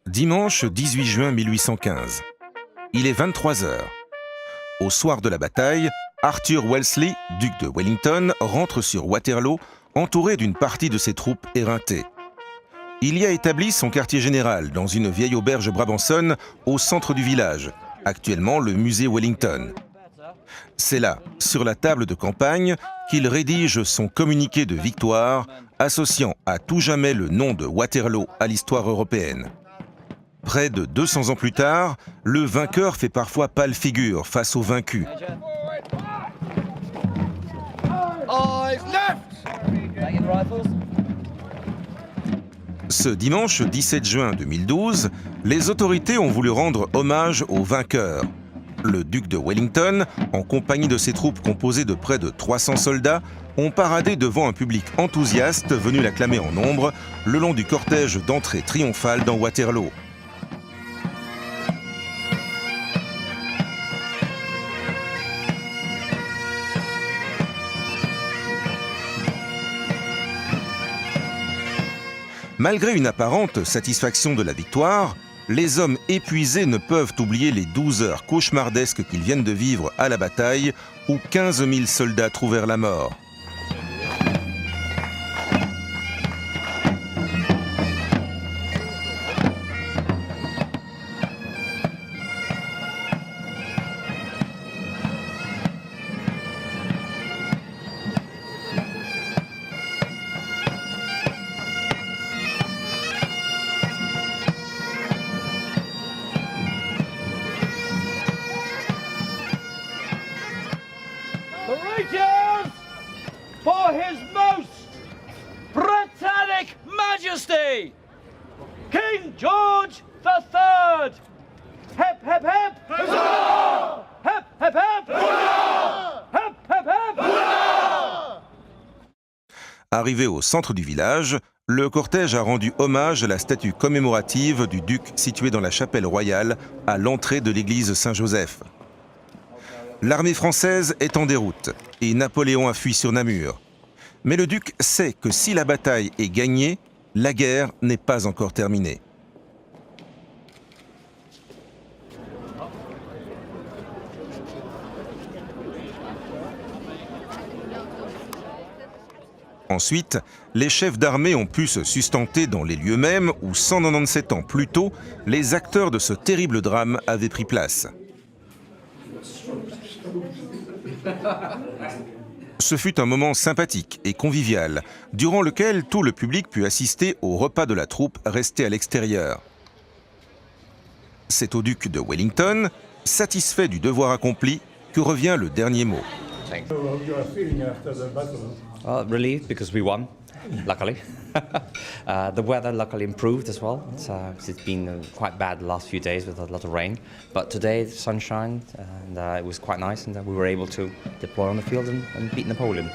Dimanche 18 juin 1815. Il est 23 heures. Au soir de la bataille, Arthur Wellesley, duc de Wellington, rentre sur Waterloo entouré d'une partie de ses troupes éreintées. Il y a établi son quartier général dans une vieille auberge brabançonne au centre du village, actuellement le musée Wellington. C'est là, sur la table de campagne, qu'il rédige son communiqué de victoire, associant à tout jamais le nom de Waterloo à l'histoire européenne. Près de 200 ans plus tard, le vainqueur fait parfois pâle figure face au vaincu. Ce dimanche 17 juin 2012, les autorités ont voulu rendre hommage au vainqueur. Le duc de Wellington, en compagnie de ses troupes composées de près de 300 soldats, ont paradé devant un public enthousiaste venu l'acclamer en nombre le long du cortège d'entrée triomphale dans Waterloo. Malgré une apparente satisfaction de la victoire, les hommes épuisés ne peuvent oublier les 12 heures cauchemardesques qu'ils viennent de vivre à la bataille, où 15 000 soldats trouvèrent la mort. Courageous for His Most Britannic Majesty, King George III. Hep, hep, hep! Huzzah! Hep, hep, hep! Huzzah! Hep, hep, hep! Huzzah! Arrivé au centre du village, le cortège a rendu hommage à la statue commémorative du duc située dans la chapelle royale à l'entrée de l'église Saint-Joseph. L'armée française est en déroute et Napoléon a fui sur Namur. Mais le duc sait que si la bataille est gagnée, la guerre n'est pas encore terminée. Ensuite, les chefs d'armée ont pu se sustenter dans les lieux mêmes où 197 ans plus tôt, les acteurs de ce terrible drame avaient pris place. Ce fut un moment sympathique et convivial, durant lequel tout le public put assister au repas de la troupe restée à l'extérieur. C'est au duc de Wellington, satisfait du devoir accompli, que revient le dernier mot. Relieved because we won, luckily. The weather luckily improved as well. It's been quite bad the last few days with a lot of rain. But today the sun shined and it was quite nice, and we were able to deploy on the field and beat Napoleon.